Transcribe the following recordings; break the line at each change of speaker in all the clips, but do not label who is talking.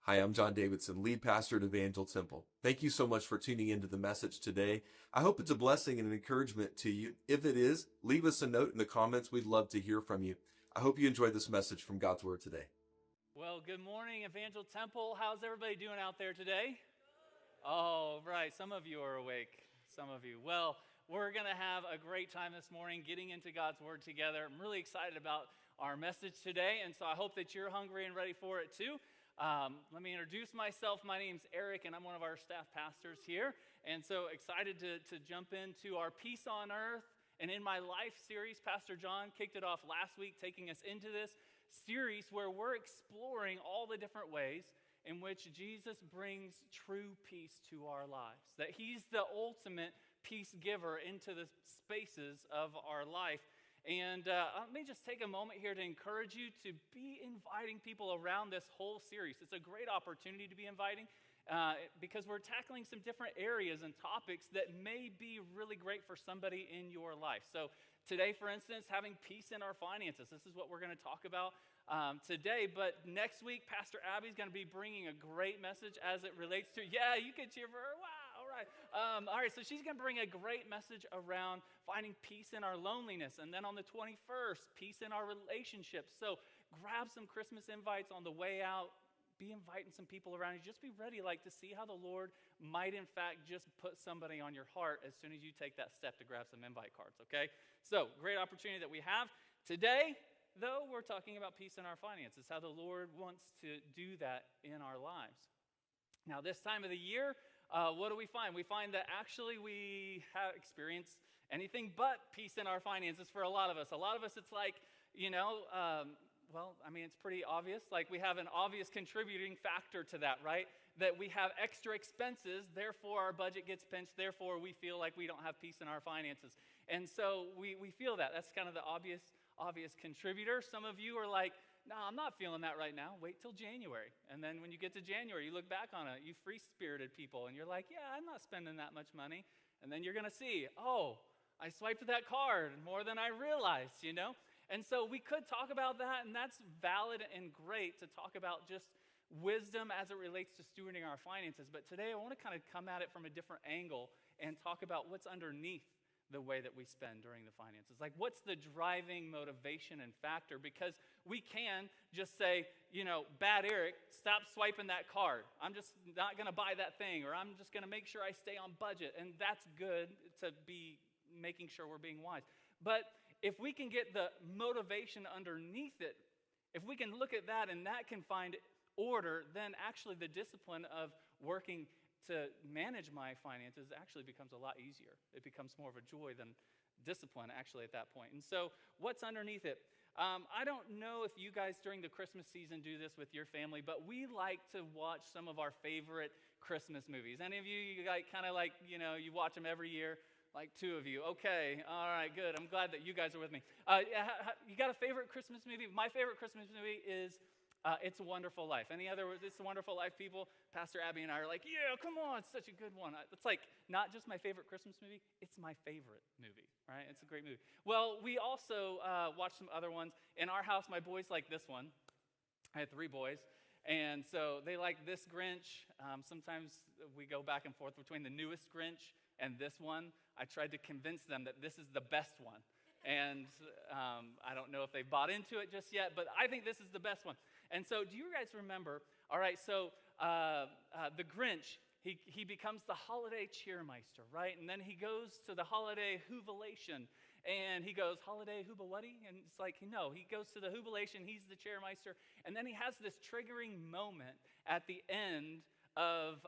Hi, I'm John Davidson, lead pastor at Evangel Temple. Thank you so much for tuning into the message today. I hope it's a blessing and an encouragement to you. If it is, leave us a note in the comments. We'd love to hear from you. I hope you enjoyed this message from God's Word today.
Well, good morning, Evangel Temple. How's everybody doing out there today? Oh, right. Some of you are awake. Some of you. Well, we're going to have a great time this morning getting into God's Word together. I'm really excited about our message today, and so I hope that you're hungry and ready for it too. Let me introduce myself. My name's Eric, and I'm one of our staff pastors here. And so excited to jump into our Peace on Earth and In My Life series. Pastor John kicked it off last week, taking us into this series where we're exploring all the different ways in which Jesus brings true peace to our lives. That he's the ultimate peace giver into the spaces of our life. And let me just take a moment here to encourage you to be inviting people around this whole series. It's a great opportunity to be inviting because we're tackling some different areas and topics that may be really great for somebody in your life. So today, for instance, having peace in our finances. This is what we're going to talk about today. But next week, Pastor Abby's going to be bringing a great message as it relates to, yeah, you can cheer for her. Wow. All right, so she's going to bring a great message around finding peace in our loneliness. And then on the 21st, peace in our relationships. So grab some Christmas invites on the way out. Be inviting some people around you. Just be ready to see how the Lord might, in fact, just put somebody on your heart as soon as you take that step to grab some invite cards, okay? So great opportunity that we have. Today, though, we're talking about peace in our finances, how the Lord wants to do that in our lives. Now, this time of the year, what do we find? We find that actually we have experienced anything but peace in our finances for a lot of us. A lot of us, it's like, it's pretty obvious. Like we have an obvious contributing factor to that, right? That we have extra expenses, therefore our budget gets pinched, therefore we feel like we don't have peace in our finances. And so we feel that. That's kind of the obvious contributor. Some of you are like, no, I'm not feeling that right now. Wait till January. And then when you get to January, you look back on it, you free-spirited people, and you're like, yeah, I'm not spending that much money. And then you're going to see, oh, I swiped that card more than I realized, And so we could talk about that, and that's valid and great to talk about just wisdom as it relates to stewarding our finances. But today I want to kind of come at it from a different angle and talk about what's underneath the way that we spend during the finances. Like, what's the driving motivation and factor? Because we can just say, bad Eric, stop swiping that card. I'm just not going to buy that thing, or I'm just going to make sure I stay on budget. And that's good to be making sure we're being wise. But if we can get the motivation underneath it, if we can look at that and that can find order, then actually the discipline of working to manage my finances actually becomes a lot easier. It becomes more of a joy than discipline actually at that point. And so what's underneath it? I don't know if you guys during the Christmas season do this with your family, but we like to watch some of our favorite Christmas movies. Any of you you watch them every year? Like two of you. Okay, all right, good. I'm glad that you guys are with me. You got a favorite Christmas movie? My favorite Christmas movie is It's a Wonderful Life. Any other It's a Wonderful Life people? Pastor Abby and I are like, yeah, come on, it's such a good one. It's like not just my favorite Christmas movie, it's my favorite movie, right? It's a great movie. Well, we also watched some other ones. In our house, my boys like this one. I had 3 boys. And so they like this Grinch. Sometimes we go back and forth between the newest Grinch and this one. I tried to convince them that this is the best one. And I don't know if they bought into it just yet, but I think this is the best one. And so do you guys remember, all right, so the Grinch, he becomes the holiday cheermeister, right? And then he goes to the holiday Whovilation, and he goes, holiday Hooba-wuddy? And it's like, no, he goes to the Whovilation, he's the cheermeister, and then he has this triggering moment at the end of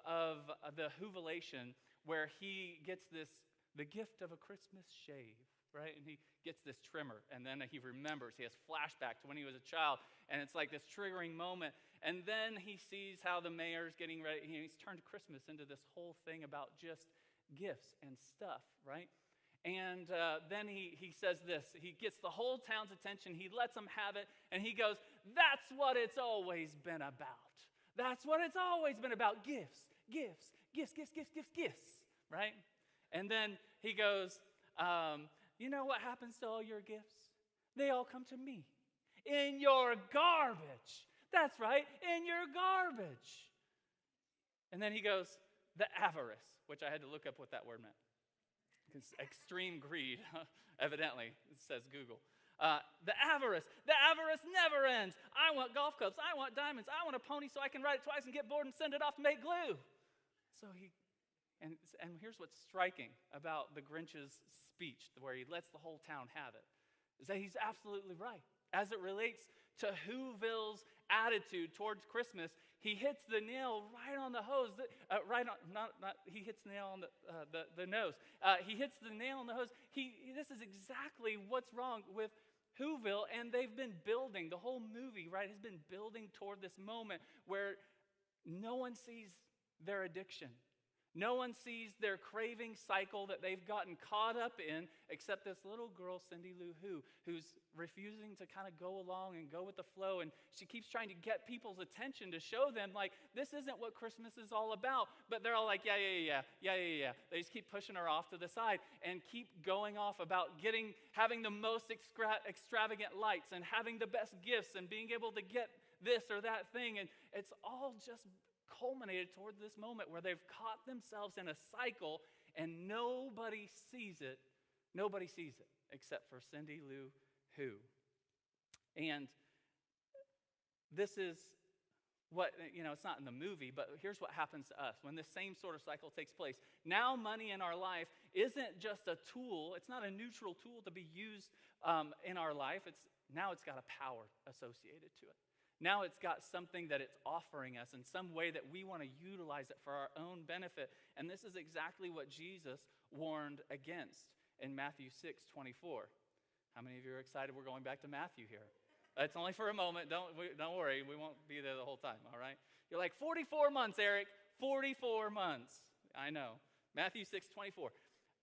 the Whovilation where he gets the gift of a Christmas shave, right? And he gets this trimmer, and then he remembers. He has flashback to when he was a child, and it's like this triggering moment. And then he sees how the mayor's getting ready. He's turned Christmas into this whole thing about just gifts and stuff, right? And then he says this. He gets the whole town's attention. He lets them have it, and he goes, that's what it's always been about. That's what it's always been about, gifts, gifts, gifts, gifts, gifts, gifts, gifts, right? And then he goes, you know what happens to all your gifts? They all come to me. In your garbage. That's right, in your garbage. And then he goes, the avarice, which I had to look up what that word meant. It's extreme greed, evidently, it says Google. The avarice never ends. I want golf clubs, I want diamonds, I want a pony so I can ride it twice and get bored and send it off to make glue. And here's what's striking about the Grinch's speech, where he lets the whole town have it, is that he's absolutely right. As it relates to Whoville's attitude towards Christmas, he hits the nail right on the hose. He hits the nail on the nose. He hits the nail on the hose. This is exactly what's wrong with Whoville, and they've been building, the whole movie, right, has been building toward this moment where no one sees their addiction. No one sees their craving cycle that they've gotten caught up in, except this little girl, Cindy Lou Who, who's refusing to kind of go along and go with the flow. And she keeps trying to get people's attention to show them, like, this isn't what Christmas is all about. But they're all like, yeah. They just keep pushing her off to the side and keep going off about having the most extravagant lights and having the best gifts and being able to get this or that thing. And it's all just culminated toward this moment where they've caught themselves in a cycle and nobody sees it except for Cindy Lou Who. And this is what, it's not in the movie, but here's what happens to us when this same sort of cycle takes place. Now money in our life isn't just a tool, it's not a neutral tool to be used in our life. Now it's got a power associated to it. Now it's got something that it's offering us in some way that we want to utilize it for our own benefit. And this is exactly what Jesus warned against in Matthew 6:24. How many of you are excited we're going back to Matthew here? It's only for a moment. Don't worry. We won't be there the whole time, all right? You're like, 44 months, Eric. 44 months. I know. Matthew 6:24.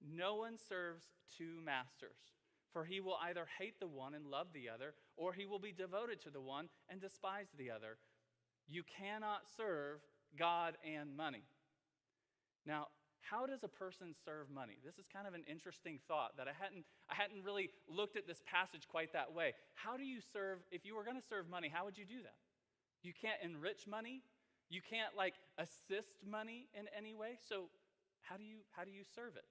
No one serves two masters. For he will either hate the one and love the other, or he will be devoted to the one and despise the other. You cannot serve God and money. Now, how does a person serve money? This is kind of an interesting thought that I hadn't really looked at this passage quite that way. How do you serve, if you were going to serve money, how would you do that? You can't enrich money. You can't assist money in any way. So how do you serve it?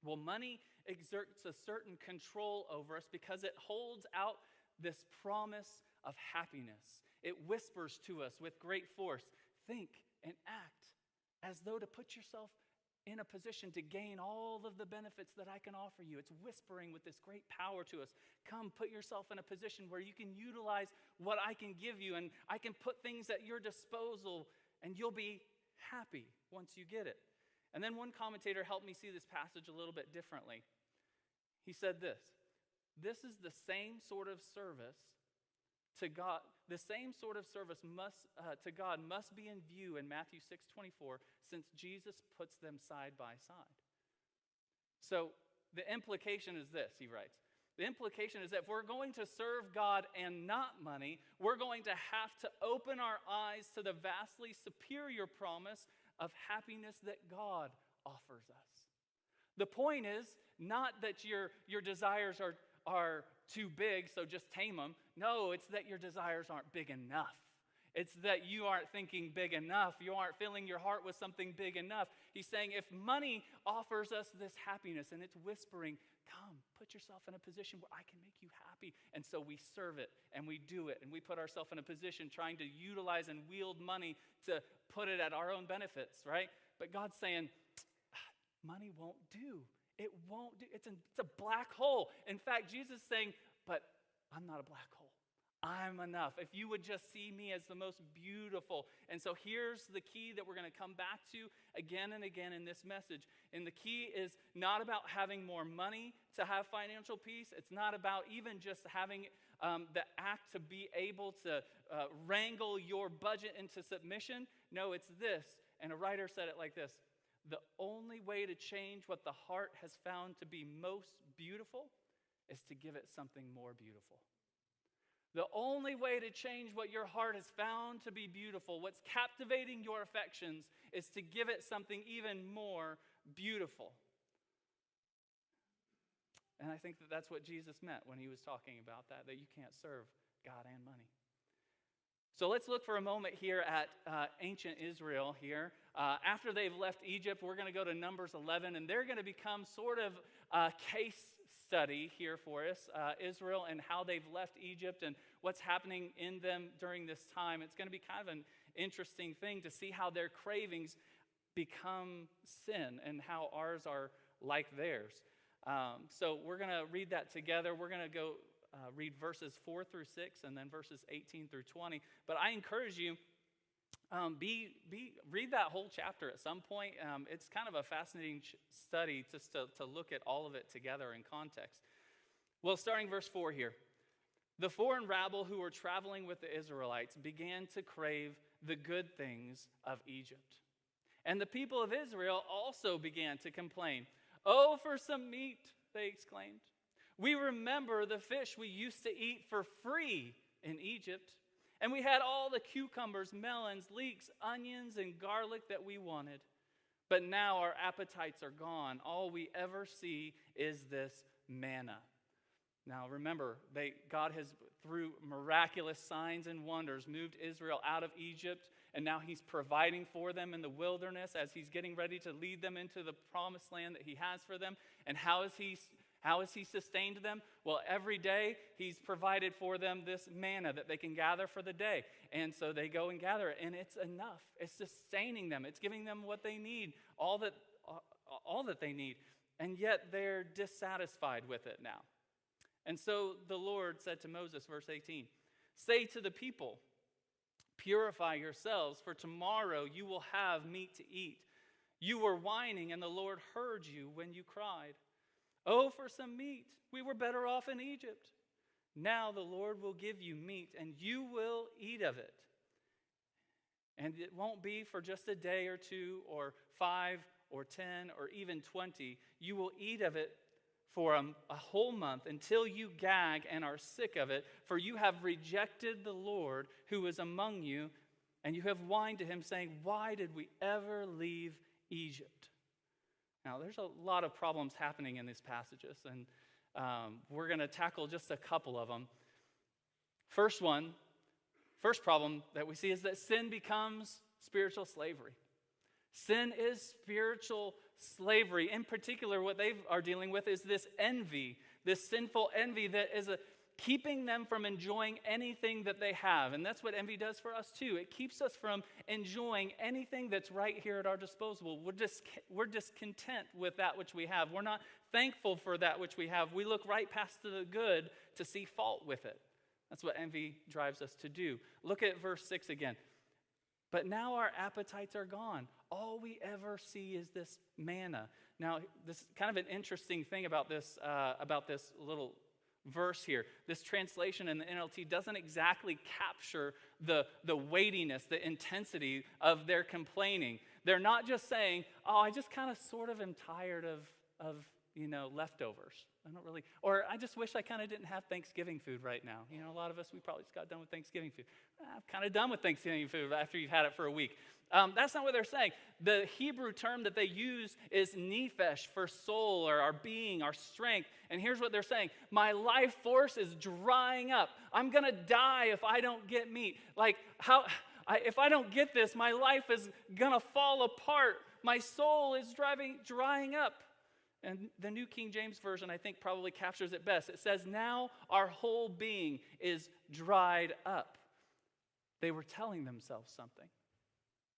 Well, money exerts a certain control over us because it holds out this promise of happiness. It whispers to us with great force, think and act as though to put yourself in a position to gain all of the benefits that I can offer you. It's whispering with this great power to us. Come, put yourself in a position where you can utilize what I can give you, and I can put things at your disposal, and you'll be happy once you get it. And then one commentator helped me see this passage a little bit differently. He said this is the same sort of service to God. The same sort of service to God must be in view in Matthew 6:24, since Jesus puts them side by side. So the implication is this, he writes. The implication is that if we're going to serve God and not money, we're going to have to open our eyes to the vastly superior promise of happiness that God offers us. The point is not that your desires are too big, so just tame them. No, it's that your desires aren't big enough. It's that you aren't thinking big enough. You aren't filling your heart with something big enough. He's saying if money offers us this happiness and it's whispering, come, put yourself in a position where I can make you happy. And so we serve it and we do it and we put ourselves in a position trying to utilize and wield money to put it at our own benefits, right? But God's saying, money won't do. It won't do. It's a black hole. In fact, Jesus is saying, but I'm not a black hole. I'm enough. If you would just see me as the most beautiful. And so here's the key that we're going to come back to again and again in this message. And the key is not about having more money to have financial peace. It's not about even just having the act to be able to wrangle your budget into submission. No, it's this. And a writer said it like this. The only way to change what the heart has found to be most beautiful is to give it something more beautiful. The only way to change what your heart has found to be beautiful, what's captivating your affections, is to give it something even more beautiful. And I think that that's what Jesus meant when he was talking about that you can't serve God and money. So let's look for a moment here at ancient Israel here. After they've left Egypt, we're going to go to Numbers 11, and they're going to become sort of a case study here for us, Israel and how they've left Egypt and what's happening in them during this time. It's going to be kind of an interesting thing to see how their cravings become sin and how ours are like theirs. So we're going to read that together. We're going to go read verses 4 through 6 and then verses 18 through 20. But I encourage you, read that whole chapter at some point. It's kind of a fascinating study just to look at all of it together in context. Well, starting verse 4 here. The foreign rabble who were traveling with the Israelites began to crave the good things of Egypt. And the people of Israel also began to complain. "Oh, for some meat," they exclaimed. "We remember the fish we used to eat for free in Egypt. And we had all the cucumbers, melons, leeks, onions, and garlic that we wanted. But now our appetites are gone. All we ever see is this manna." Now remember, God has, through miraculous signs and wonders, moved Israel out of Egypt, and now he's providing for them in the wilderness as he's getting ready to lead them into the promised land that he has for them. And how has he sustained them? Well, every day he's provided for them this manna that they can gather for the day. And so they go and gather it, and it's enough. It's sustaining them. It's giving them what they need, all that they need. And yet they're dissatisfied with it now. And so the Lord said to Moses, verse 18, "Say to the people, 'Purify yourselves, for tomorrow you will have meat to eat. You were whining, and the Lord heard you when you cried. Oh, for some meat. We were better off in Egypt. Now the Lord will give you meat, and you will eat of it. And it won't be for just a day or two, or 5 or 10, or even 20. You will eat of it for a whole month until you gag and are sick of it, for you have rejected the Lord who is among you, and you have whined to him, saying, why did we ever leave Egypt?'" Now, there's a lot of problems happening in these passages, and we're going to tackle just a couple of them. First problem that we see is that sin becomes spiritual slavery. Sin is spiritual slavery. In particular, what they are dealing with is this envy, this sinful envy that is keeping them from enjoying anything that they have. And that's what envy does for us too. It keeps us from enjoying anything that's right here at our disposal. We're discontent with that which we have. We're not thankful for that which we have. We look right past the good to see fault with it. That's what envy drives us to do. Look at verse 6 again. "But now our appetites are gone. All we ever see is this manna." Now, this is kind of an interesting thing about this little verse here. This translation in the NLT doesn't exactly capture the weightiness, the intensity of their complaining. They're not just saying, "Oh, I just kind of sort of am tired of leftovers. I don't really, or I just wish I kind of didn't have Thanksgiving food right now." A lot of us, we probably just got done with Thanksgiving food. I'm kind of done with Thanksgiving food after you've had it for a week. That's not what they're saying. The Hebrew term that they use is nephesh, for soul or our being, our strength. And here's what they're saying. My life force is drying up. I'm going to die if I don't get meat. If I don't get this, my life is going to fall apart. My soul is drying up. And the New King James Version, I think, probably captures it best. It says, now our whole being is dried up. They were telling themselves something.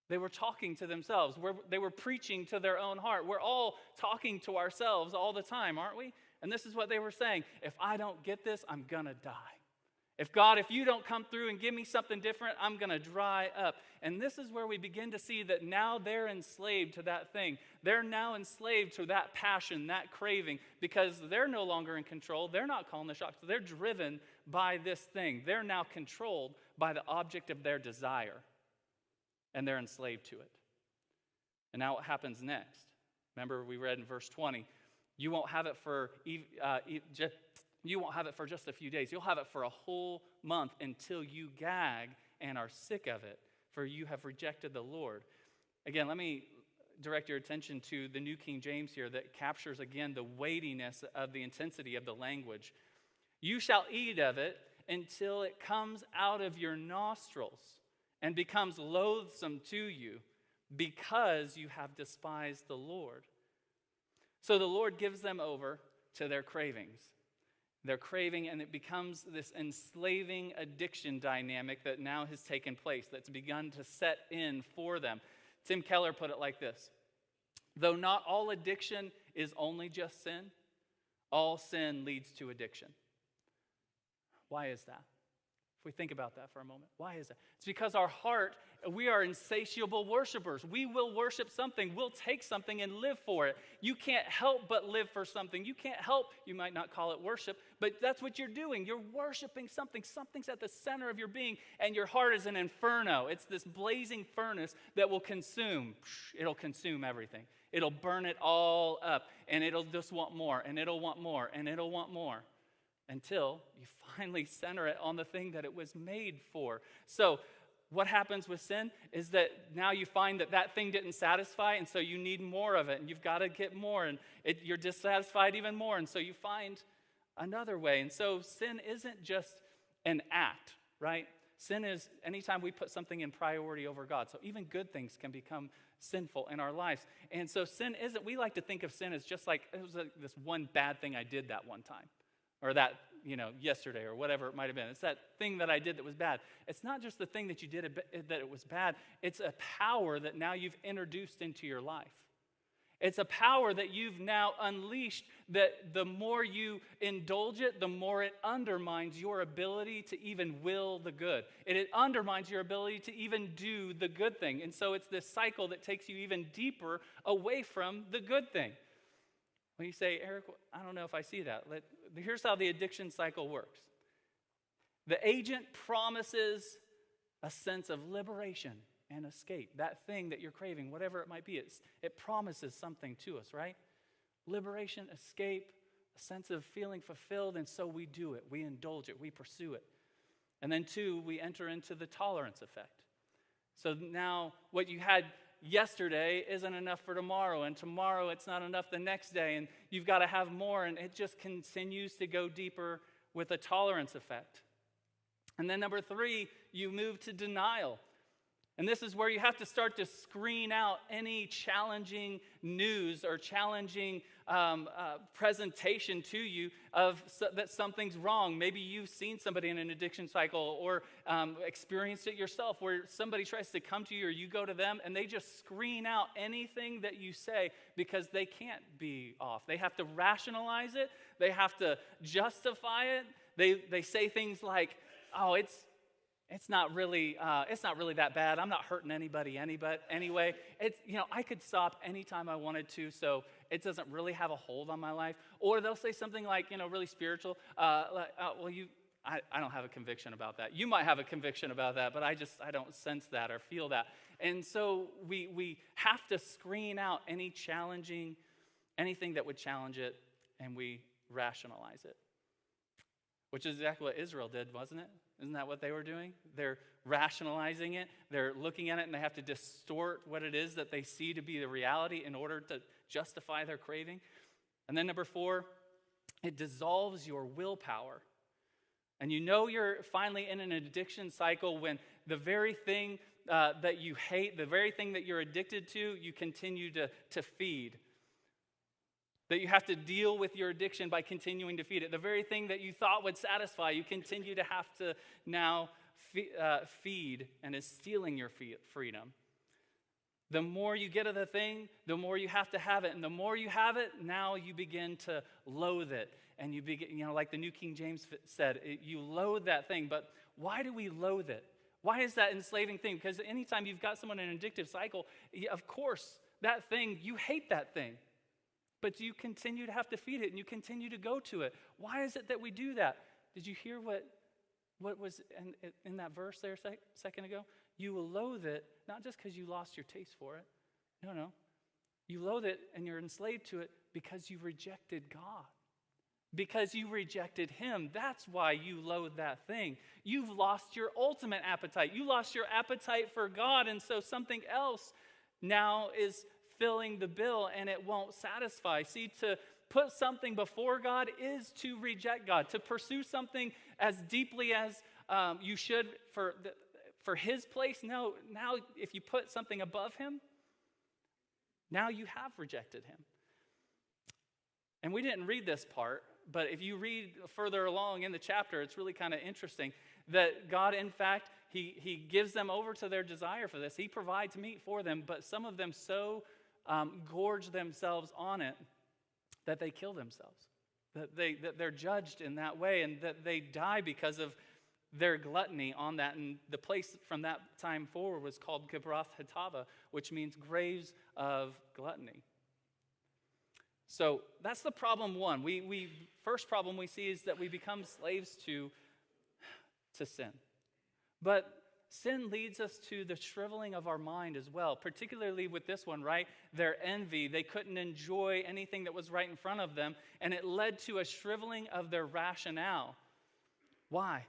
They were talking to themselves. They were preaching to their own heart. We're all talking to ourselves all the time, aren't we? And this is what they were saying. If I don't get this, I'm going to die. If you don't come through and give me something different, I'm going to dry up. And this is where we begin to see that now they're enslaved to that thing. They're now enslaved to that passion, that craving, because they're no longer in control. They're not calling the shots. They're driven by this thing. They're now controlled by the object of their desire, and they're enslaved to it. And now what happens next? Remember, we read in verse 20, you won't have it for just a few days. You'll have it for a whole month until you gag and are sick of it, for you have rejected the Lord. Again, let me direct your attention to the New King James here that captures again the weightiness of the intensity of the language. You shall eat of it, until it comes out of your nostrils and becomes loathsome to you because you have despised the Lord. So the Lord gives them over to their cravings. Their craving, and it becomes this enslaving addiction dynamic that now has taken place, that's begun to set in for them. Tim Keller put it like this: though not all addiction is only just sin, all sin leads to addiction. Why is that? If we think about that for a moment, why is that? It's because our heart, we are insatiable worshipers. We will worship something. We'll take something and live for it. You can't help but live for something. You can't help, you might not call it worship, but that's what you're doing. You're worshiping something. Something's at the center of your being, and your heart is an inferno. It's this blazing furnace that will consume. It'll consume everything. It'll burn it all up, and it'll just want more, and it'll want more, and it'll want more, until you finally center it on the thing that it was made for. So what happens with sin is that now you find that that thing didn't satisfy, and so you need more of it, and you've got to get more, and you're dissatisfied even more, and so you find another way. And so sin isn't just an act, right? Sin is anytime we put something in priority over God. So even good things can become sinful in our lives. And so sin isn't, we like to think of sin as just like, it was like this one bad thing I did that one time. Or that, yesterday, or whatever it might have been. It's that thing that I did that was bad. It's not just the thing that you did that it was bad. It's a power that now you've introduced into your life. It's a power that you've now unleashed, that the more you indulge it, the more it undermines your ability to even will the good. It undermines your ability to even do the good thing. And so it's this cycle that takes you even deeper away from the good thing. When you say, Eric, I don't know if I see that. Here's how the addiction cycle works. The agent promises a sense of liberation and escape. That thing that you're craving, whatever it might be, it promises something to us, right? Liberation, escape, a sense of feeling fulfilled, and so we do it. We indulge it. We pursue it. And then 2, we enter into the tolerance effect. So now what you had yesterday isn't enough for tomorrow, and tomorrow it's not enough the next day, and you've got to have more, and it just continues to go deeper with a tolerance effect. And then number 3, you move to denial. And this is where you have to start to screen out any challenging news or challenging presentation to you that something's wrong. Maybe you've seen somebody in an addiction cycle or experienced it yourself, where somebody tries to come to you or you go to them and they just screen out anything that you say because they can't be off. They have to rationalize it. They have to justify it. They say things like, oh, it's not really that bad. I'm not hurting anybody anyway. I could stop anytime I wanted to, so it doesn't really have a hold on my life. Or they'll say something like, really spiritual, I don't have a conviction about that. You might have a conviction about that, but I don't sense that or feel that. And so we have to screen out anything that would challenge it, and we rationalize it. Which is exactly what Israel did, wasn't it? Isn't that what they were doing? They're rationalizing it. They're looking at it, and they have to distort what it is that they see to be the reality in order to justify their craving. And then number 4, it dissolves your willpower. And you're finally in an addiction cycle when the very thing that you hate, the very thing that you're addicted to, you continue to feed. That you have to deal with your addiction by continuing to feed it. The very thing that you thought would satisfy, you continue to have to now feed, and is stealing your freedom. The more you get of the thing, the more you have to have it. And the more you have it, now you begin to loathe it. And you begin, like the New King James said, you loathe that thing. But why do we loathe it? Why is that enslaving thing? Because anytime you've got someone in an addictive cycle, of course, that thing, you hate that thing. But you continue to have to feed it, and you continue to go to it. Why is it that we do that? Did you hear what was in that verse there a second ago? You will loathe it, not just because you lost your taste for it. No. You loathe it, and you're enslaved to it because you rejected God. Because you rejected Him. That's why you loathe that thing. You've lost your ultimate appetite. You lost your appetite for God, and so something else now is filling the bill, and it won't satisfy. See, put something before God is to reject God. To pursue something as deeply as you should for his place. No, now if you put something above him, now you have rejected him. And we didn't read this part, but if you read further along in the chapter, it's really kind of interesting that God, in fact, he gives them over to their desire for this. He provides meat for them, but some of them so gorge themselves on it that they kill themselves, that they're judged in that way, and that they die because of their gluttony on that. And the place from that time forward was called Kibroth Hattava, which means graves of gluttony. So that's the problem one. First problem we see is that we become slaves to sin. But sin leads us to the shriveling of our mind as well, particularly with this one, right? Their envy. They couldn't enjoy anything that was right in front of them, and it led to a shriveling of their rationale. Why?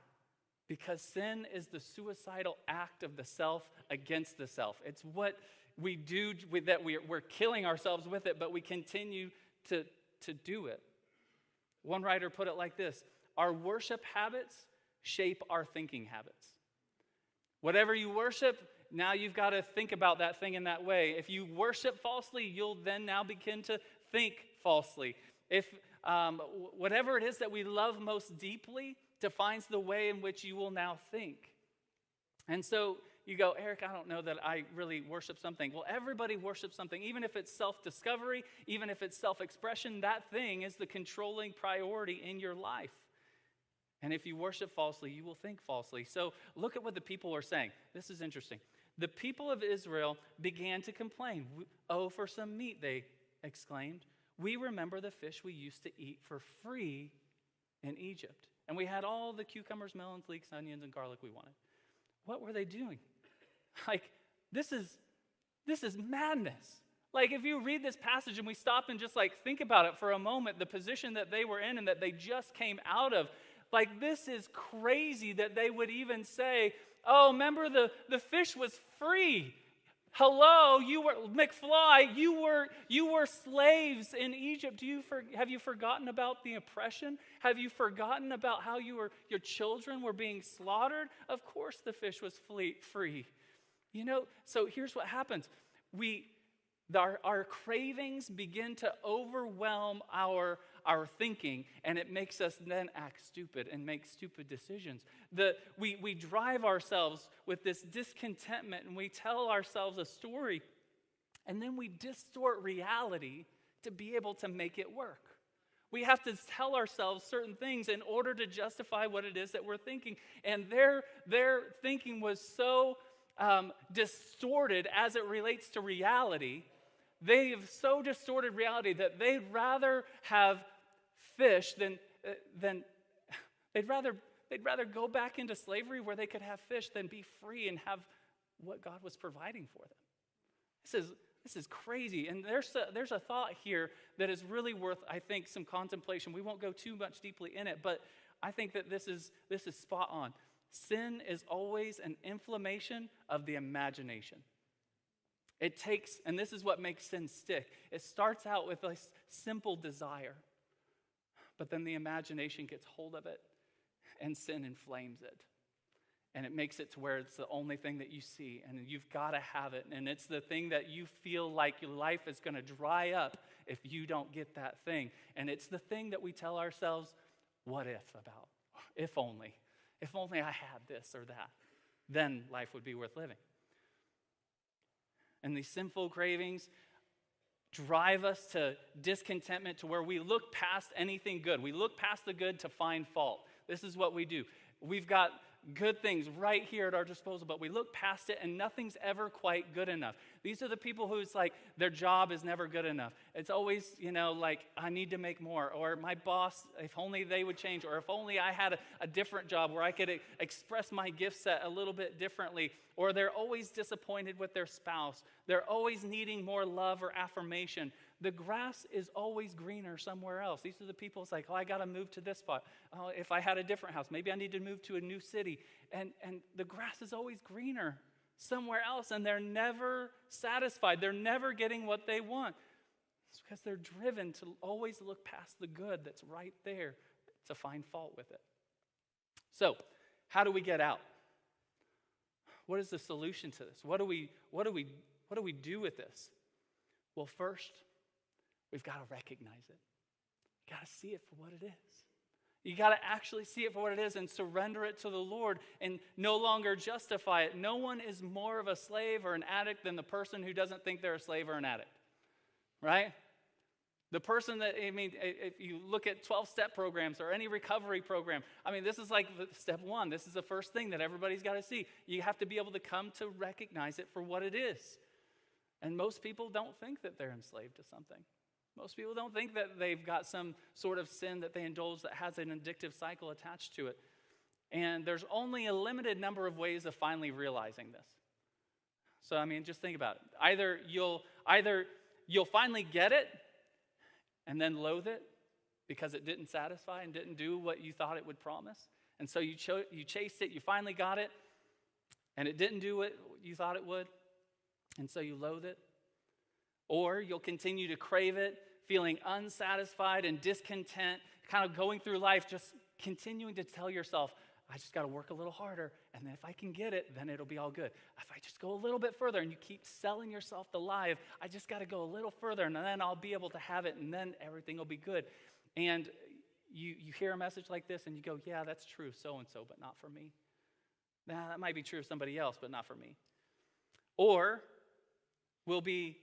Because sin is the suicidal act of the self against the self. It's what we do, that we're killing ourselves with it, but we continue to do it. One writer put it like this: our worship habits shape our thinking habits. Whatever you worship, now you've got to think about that thing in that way. If you worship falsely, you'll then now begin to think falsely. If whatever it is that we love most deeply defines the way in which you will now think. And so you go, Eric, I don't know that I really worship something. Well, everybody worships something. Even if it's self-discovery, even if it's self-expression, that thing is the controlling priority in your life. And if you worship falsely, you will think falsely. So look at what the people are saying. This is interesting. The people of Israel began to complain. Oh, for some meat, they exclaimed. We remember the fish we used to eat for free in Egypt. And we had all the cucumbers, melons, leeks, onions, and garlic we wanted. What were they doing? Like, this is madness. Like, if you read this passage and we stop and just like think about it for a moment, the position that they were in and that they just came out of, like, this is crazy that they would even say, oh, remember the fish was free. Hello, you were, McFly, you were slaves in Egypt. Have you forgotten about the oppression? Have you forgotten about how your children were being slaughtered? Of course the fish was free. You know, so here's what happens. Our cravings begin to overwhelm our thinking, and it makes us then act stupid and make stupid decisions. We drive ourselves with this discontentment, and we tell ourselves a story, and then we distort reality to be able to make it work. We have to tell ourselves certain things in order to justify what it is that we're thinking. And their thinking was so distorted as it relates to reality. They've so distorted reality that they'd rather have fish than they'd rather go back into slavery where they could have fish than be free and have what God was providing for them. This is crazy. And there's a thought here that is really worth, I think, some contemplation. We won't go too much deeply in it, but I think that this is spot on. Sin is always an inflammation of the imagination. It takes, and this is what makes sin stick. It starts out with a simple desire, but then the imagination gets hold of it, and sin inflames it. And it makes it to where it's the only thing that you see, and you've got to have it. And it's the thing that you feel like your life is going to dry up if you don't get that thing. And it's the thing that we tell ourselves, what if about? If only I had this or that, then life would be worth living. And these sinful cravings drive us to discontentment to where we look past anything good. We look past the good to find fault. This is what we do. We've got good things right here at our disposal, but we look past it and nothing's ever quite good enough. These are the people who's like, their job is never good enough. It's always, like, I need to make more, or my boss, if only they would change, or if only I had a different job where I could express my gift set a little bit differently, or they're always disappointed with their spouse. They're always needing more love or affirmation. The grass is always greener somewhere else. These are the people, it's like, I got to move to this spot. Oh, if I had a different house, maybe I need to move to a new city. And the grass is always greener somewhere else, and they're never satisfied. They're never getting what they want. It's because they're driven to always look past the good that's right there to find fault with it. So, how do we get out? What is the solution to this? What do we do with this? Well, first, we've got to recognize it. You got to see it for what it is. You got to actually see it for what it is and surrender it to the Lord and no longer justify it. No one is more of a slave or an addict than the person who doesn't think they're a slave or an addict, right? The person that, if you look at 12-step programs or any recovery program, this is like step one. This is the first thing that everybody's got to see. You have to be able to come to recognize it for what it is. And most people don't think that they're enslaved to something. Most people don't think that they've got some sort of sin that they indulge that has an addictive cycle attached to it. And there's only a limited number of ways of finally realizing this. So, just think about it. Either you'll finally get it and then loathe it because it didn't satisfy and didn't do what you thought it would promise. And so you chased it, you finally got it, and it didn't do what you thought it would, and so you loathe it. Or you'll continue to crave it, feeling unsatisfied and discontent, kind of going through life, just continuing to tell yourself, I just got to work a little harder, and then if I can get it, then it'll be all good. If I just go a little bit further, and you keep selling yourself the lie of, I just got to go a little further, and then I'll be able to have it, and then everything will be good. And you hear a message like this, and you go, yeah, that's true, so-and-so, but not for me. Nah, that might be true of somebody else, but not for me. Or we'll be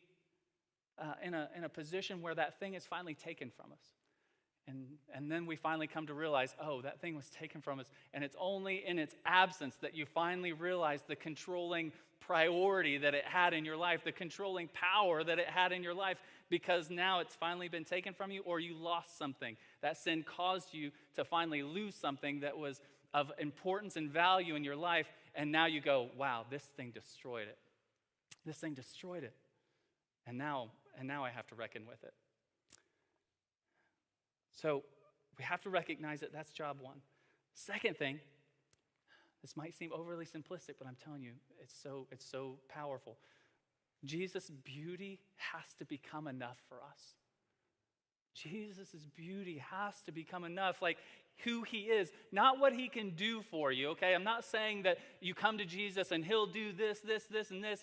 in a position where that thing is finally taken from us. And then we finally come to realize, oh, that thing was taken from us. And it's only in its absence that you finally realize the controlling priority that it had in your life, the controlling power that it had in your life, because now it's finally been taken from you, or you lost something. That sin caused you to finally lose something that was of importance and value in your life, and now you go, wow, this thing destroyed it. This thing destroyed it. And now I have to reckon with it. So we have to recognize it. That's job one. Second thing, this might seem overly simplistic, but I'm telling you, it's so powerful. Jesus' beauty has to become enough for us. Jesus' beauty has to become enough, like who he is, not what he can do for you, okay? I'm not saying that you come to Jesus and he'll do this,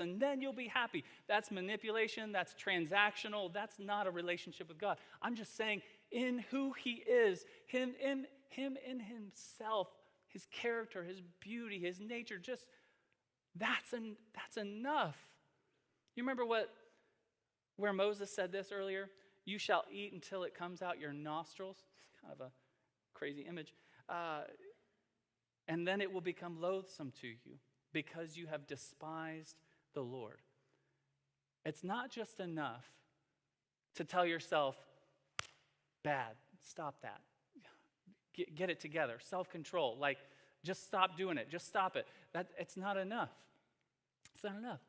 and then you'll be happy. That's manipulation, that's transactional, that's not a relationship with God. I'm just saying in who he is, him in himself, his character, his beauty, his nature, just that's enough. You remember where Moses said this earlier? You shall eat until it comes out your nostrils. It's kind of a crazy image. And then it will become loathsome to you because you have despised the Lord. It's not just enough to tell yourself, bad, stop that. Get it together, self-control. Like, just stop doing it, just stop it. It's not enough. It's not enough.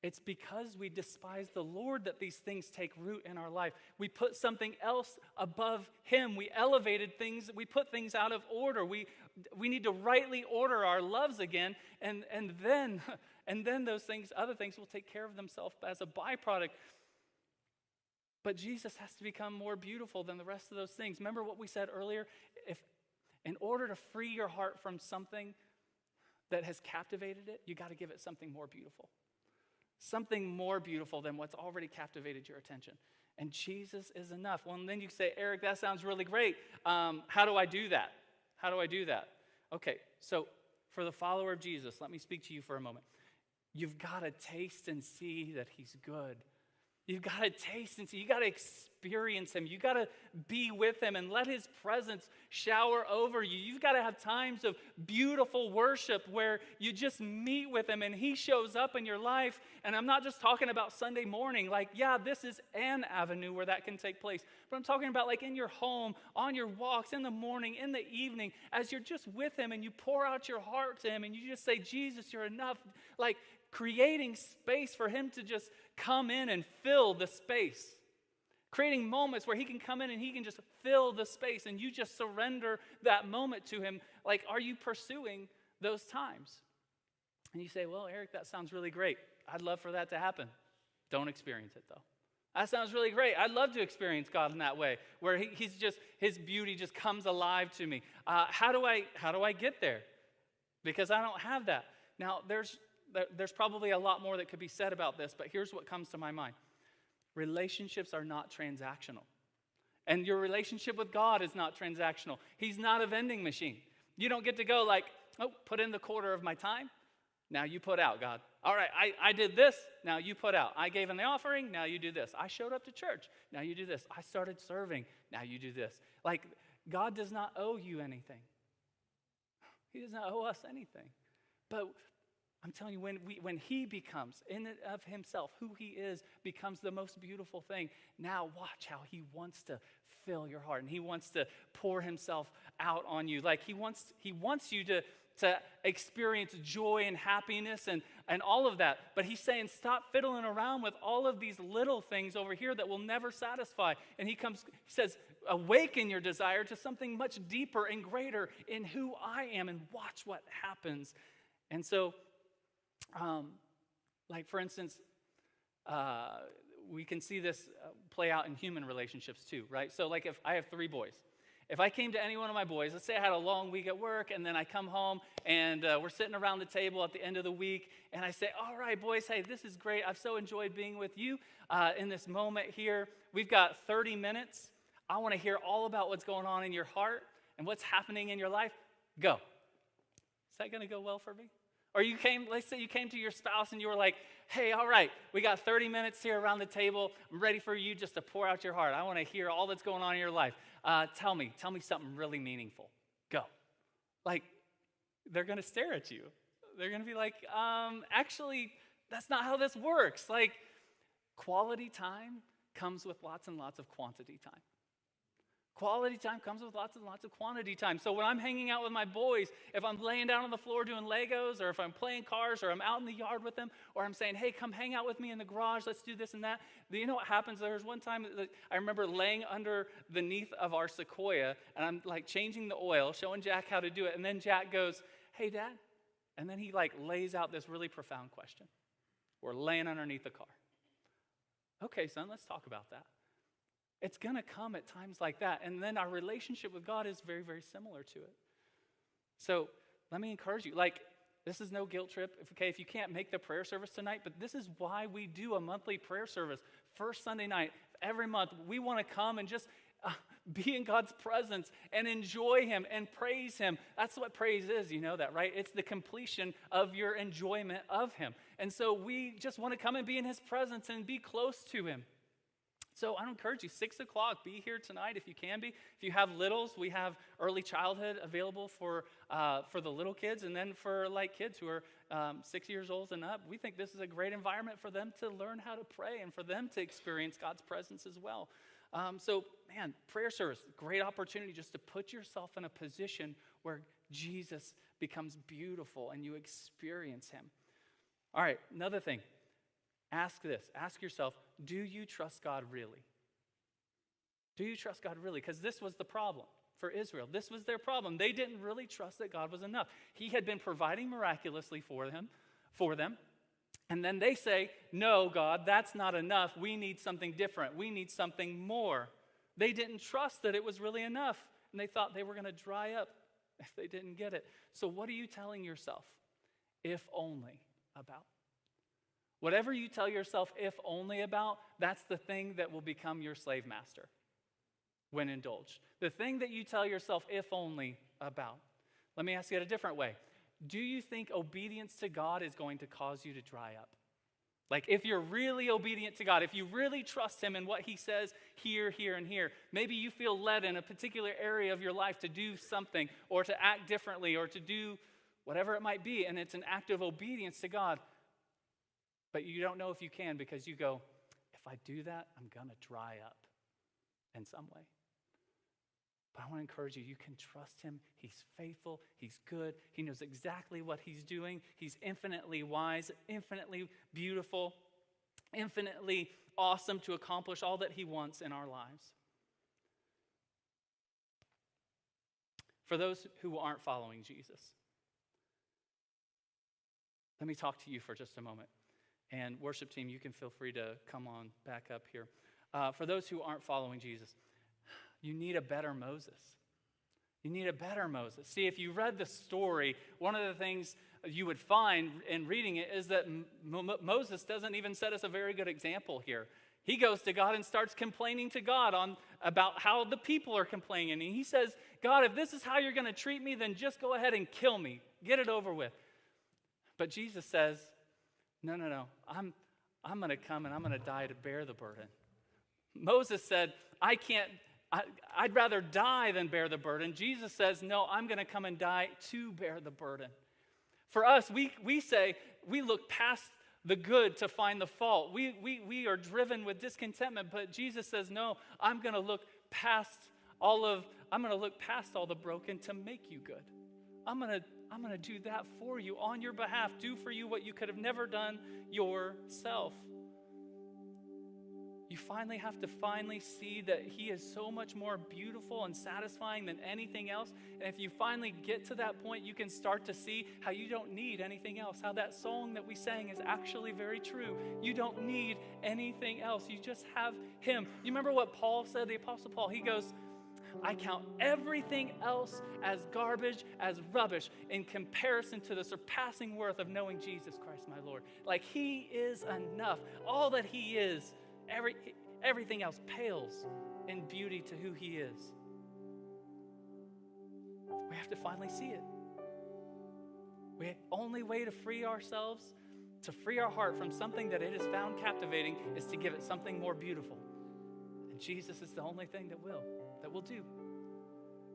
It's because we despise the Lord that these things take root in our life. We put something else above him. We elevated things. We put things out of order. We need to rightly order our loves again, and then those things, other things, will take care of themselves as a byproduct. But Jesus has to become more beautiful than the rest of those things. Remember what we said earlier? If in order to free your heart from something that has captivated it, you got to give it something more beautiful. Something more beautiful than what's already captivated your attention. And Jesus is enough. Well, and then you say, Eric, that sounds really great. How do I do that? How do I do that? Okay, so for the follower of Jesus, let me speak to you for a moment. You've got to taste and see that he's good. You've got to taste and see. You got to experience him. You got to be with him and let his presence shower over you. You've got to have times of beautiful worship where you just meet with him and he shows up in your life. And I'm not just talking about Sunday morning. Like, yeah, this is an avenue where that can take place. But I'm talking about like in your home, on your walks, in the morning, in the evening, as you're just with him and you pour out your heart to him and you just say, Jesus, you're enough. Like, creating space for him to just come in and fill the space. Creating moments where he can come in and he can just fill the space and you just surrender that moment to him. Like, are you pursuing those times? And you say, well, Eric, that sounds really great. I'd love for that to happen. Don't experience it, though. That sounds really great. I'd love to experience God in that way, where his beauty just comes alive to me. How do I get there? Because I don't have that. Now, there's probably a lot more that could be said about this, but here's what comes to my mind. Relationships are not transactional. And your relationship with God is not transactional. He's not a vending machine. You don't get to go like, oh, put in the quarter of my time. Now you put out, God. All right, I did this. Now you put out. I gave in the offering. Now you do this. I showed up to church. Now you do this. I started serving. Now you do this. Like, God does not owe you anything. He does not owe us anything. But I'm telling you, when he becomes, in and of himself, who he is, becomes the most beautiful thing, now watch how he wants to fill your heart, and he wants to pour himself out on you. Like, he wants you to experience joy and happiness and all of that. But he's saying, stop fiddling around with all of these little things over here that will never satisfy. And he says, awaken your desire to something much deeper and greater in who I am, and watch what happens. And so, like for instance, we can see this play out in human relationships too, right? So like if I have 3 boys, if I came to any one of my boys, let's say I had a long week at work, and then I come home and we're sitting around the table at the end of the week, and I say, all right, boys, hey, this is great. I've so enjoyed being with you in this moment here. We've got 30 minutes. I want to hear all about what's going on in your heart and what's happening in your life. Go. Is that going to go well for me? Or let's say you came to your spouse and you were like, hey, all right, we got 30 minutes here around the table. I'm ready for you just to pour out your heart. I want to hear all that's going on in your life. Tell me something really meaningful. Go. Like, they're going to stare at you. They're going to be like, actually, that's not how this works. Like, quality time comes with lots and lots of quantity time. Quality time comes with lots and lots of quantity time. So when I'm hanging out with my boys, if I'm laying down on the floor doing Legos, or if I'm playing cars, or I'm out in the yard with them, or I'm saying, hey, come hang out with me in the garage, let's do this and that. You know what happens? There was one time that I remember laying underneath of our Sequoia, and I'm like changing the oil, showing Jack how to do it, and then Jack goes, hey, Dad. And then he like lays out this really profound question. We're laying underneath the car. Okay, son, let's talk about that. It's going to come at times like that. And then our relationship with God is very, very similar to it. So let me encourage you. Like, this is no guilt trip. If you can't make the prayer service tonight, but this is why we do a monthly prayer service. First Sunday night, every month, we want to come and just be in God's presence and enjoy him and praise him. That's what praise is, you know that, right? It's the completion of your enjoyment of him. And so we just want to come and be in his presence and be close to him. So I encourage you, 6 o'clock, be here tonight if you can be. If you have littles, we have early childhood available for the little kids, and then for like kids who are 6 years old and up. We think this is a great environment for them to learn how to pray and for them to experience God's presence as well. So, man, prayer service, great opportunity just to put yourself in a position where Jesus becomes beautiful and you experience him. All right, another thing. Ask yourself, do you trust God really? Do you trust God really? Because this was the problem for Israel. This was their problem. They didn't really trust that God was enough. He had been providing miraculously for them. And then they say, no, God, that's not enough. We need something different. We need something more. They didn't trust that it was really enough. And they thought they were going to dry up if they didn't get it. So what are you telling yourself, if only, about? Whatever you tell yourself if only about, that's the thing that will become your slave master when indulged. The thing that you tell yourself if only about. Let me ask you it a different way. Do you think obedience to God is going to cause you to dry up? Like, if you're really obedient to God, if you really trust him in what he says here, here, and here, maybe you feel led in a particular area of your life to do something or to act differently or to do whatever it might be, and it's an act of obedience to God. But you don't know if you can because you go, if I do that, I'm going to dry up in some way. But I want to encourage you, you can trust him. He's faithful. He's good. He knows exactly what he's doing. He's infinitely wise, infinitely beautiful, infinitely awesome to accomplish all that he wants in our lives. For those who aren't following Jesus, let me talk to you for just a moment. And worship team, you can feel free to come on back up here. For those who aren't following Jesus, you need a better Moses. You need a better Moses. See, if you read the story, one of the things you would find in reading it is that Moses doesn't even set us a very good example here. He goes to God and starts complaining to God about how the people are complaining. And he says, God, if this is how you're going to treat me, then just go ahead and kill me. Get it over with. But Jesus says, no. I'm going to come and I'm going to die to bear the burden. Moses said, I'd rather die than bear the burden. Jesus says, no, I'm going to come and die to bear the burden. For us, we say, we look past the good to find the fault. We are driven with discontentment, but Jesus says, no, I'm going to look past all the broken to make you good. I'm going to do that for you on your behalf, do for you what you could have never done yourself. You finally have to see that he is so much more beautiful and satisfying than anything else. And if you finally get to that point, you can start to see how you don't need anything else. How that song that we sang is actually very true. You don't need anything else. You just have him. You remember what Paul said, the Apostle Paul? He goes, I count everything else as garbage, as rubbish, in comparison to the surpassing worth of knowing Jesus Christ, my Lord. Like, he is enough. All that he is, everything else pales in beauty to who he is. We have to finally see it. The only way to free ourselves, to free our heart from something that it has found captivating, is to give it something more beautiful. And Jesus is the only thing that will do.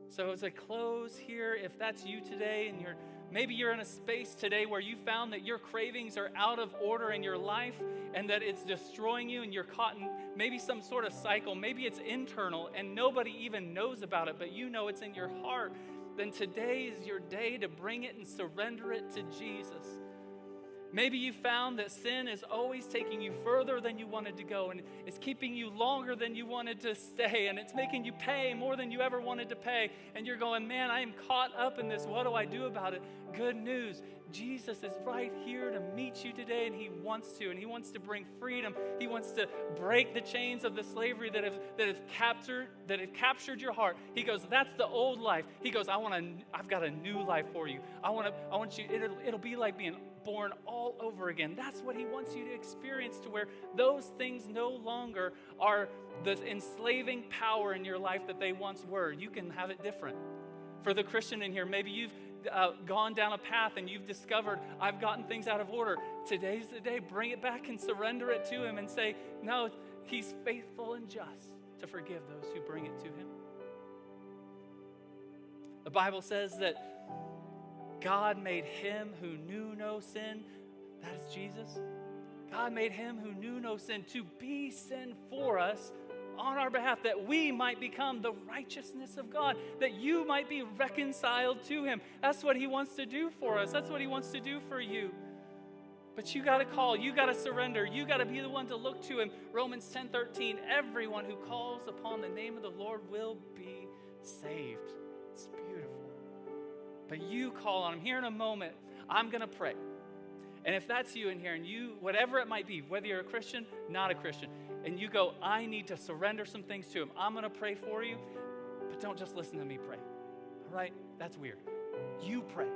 So as I close here, if that's you today and maybe you're in a space today where you found that your cravings are out of order in your life and that it's destroying you and you're caught in maybe some sort of cycle, maybe it's internal and nobody even knows about it, but you know it's in your heart, then today is your day to bring it and surrender it to Jesus. Maybe you found that sin is always taking you further than you wanted to go, and it's keeping you longer than you wanted to stay, and it's making you pay more than you ever wanted to pay, and you're going, man, I am caught up in this. What do I do about it? Good news. Jesus is right here to meet you today, and he wants to bring freedom. He wants to break the chains of the slavery that have captured your heart. He goes, that's the old life. He goes, I've got a new life for you. I want you, it'll be like being born all over again. That's what he wants you to experience, to where those things no longer are the enslaving power in your life that they once were. You can have it different. For the Christian in here, maybe you've gone down a path and you've discovered, I've gotten things out of order. Today's the day. Bring it back and surrender it to him and say, no, he's faithful and just to forgive those who bring it to him. The Bible says that God made him who knew no sin, that is Jesus. God made him who knew no sin to be sin for us on our behalf, that we might become the righteousness of God, that you might be reconciled to him. That's what he wants to do for us. That's what he wants to do for you. But you got to call. You got to surrender. You got to be the one to look to him. Romans 10:13, everyone who calls upon the name of the Lord will be saved. It's beautiful. But you call on him. Here in a moment, I'm going to pray. And if that's you in here, and you, whatever it might be, whether you're a Christian, not a Christian, and you go, I need to surrender some things to him, I'm going to pray for you, but don't just listen to me pray. All right? That's weird. You pray.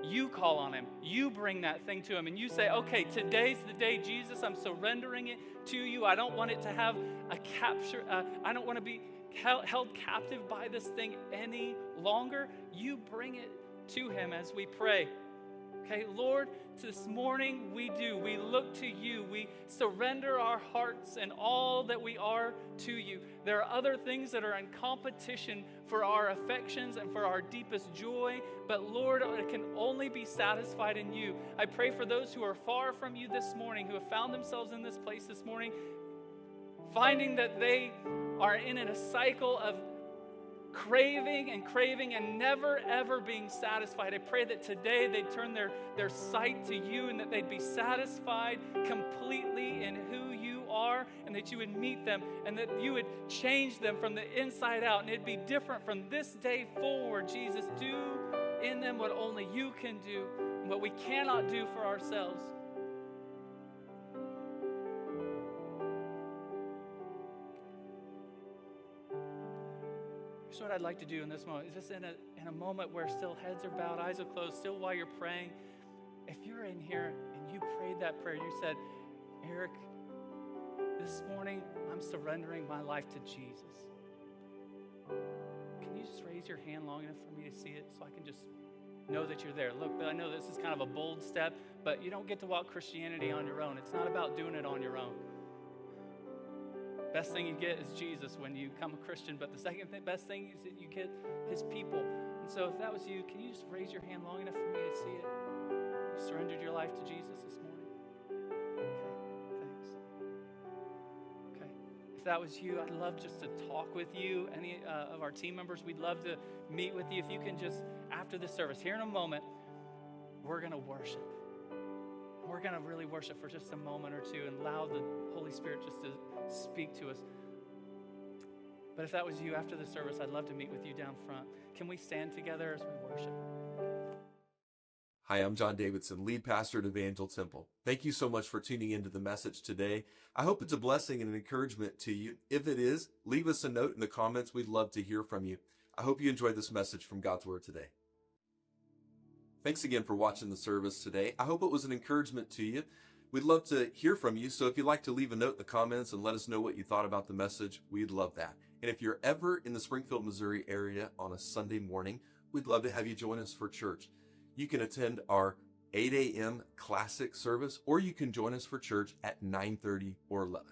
You call on him. You bring that thing to him, and you say, okay, today's the day, Jesus, I'm surrendering it to you. I don't want it to have a capture. I don't want to be held captive by this thing any longer. You bring it to him as we pray. Okay, Lord, this morning we look to you. We surrender our hearts and all that we are to you. There are other things that are in competition for our affections and for our deepest joy, but Lord, it can only be satisfied in you. I pray for those who are far from you this morning, who have found themselves in this place this morning, finding that they are in a cycle of craving and never ever being satisfied. I pray that today they'd turn their sight to you, and that they'd be satisfied completely in who you are, and that you would meet them, and that you would change them from the inside out, and it'd be different from this day forward. Jesus, do in them what only you can do, and what we cannot do for ourselves. here's what I'd like to do in this moment. Is just in a moment where still heads are bowed, eyes are closed, still while you're praying, if you're in here and you prayed that prayer, you said, Eric, this morning I'm surrendering my life to Jesus. Can you just raise your hand long enough for me to see it so I can just know that you're there? Look, I know this is kind of a bold step, but you don't get to walk Christianity on your own. It's not about doing it on your own. Best thing you get is Jesus when you become a Christian, but the second best thing is that you get his people. And so if that was you, can you just raise your hand long enough for me to see it? You surrendered your life to Jesus this morning? Okay, thanks. Okay. If that was you, I'd love just to talk with you. Any of our team members, we'd love to meet with you. If you can just, after the service, here in a moment, we're going to worship. We're going to really worship for just a moment or two and allow the Holy Spirit just to speak to us. But if that was you after the service, I'd love to meet with you down front. Can we stand together as we worship?
Hi, I'm John Davidson, lead pastor at Evangel Temple. Thank you so much for tuning into the message today. I hope it's a blessing and an encouragement to you. If it is, leave us a note in the comments. We'd love to hear from you. I hope you enjoyed this message from God's Word today. Thanks again for watching the service today. I hope it was an encouragement to you. We'd love to hear from you, so if you'd like to leave a note in the comments and let us know what you thought about the message, we'd love that. And if you're ever in the Springfield, Missouri area on a Sunday morning, we'd love to have you join us for church. You can attend our 8 a.m. classic service, or you can join us for church at 9:30 or 11.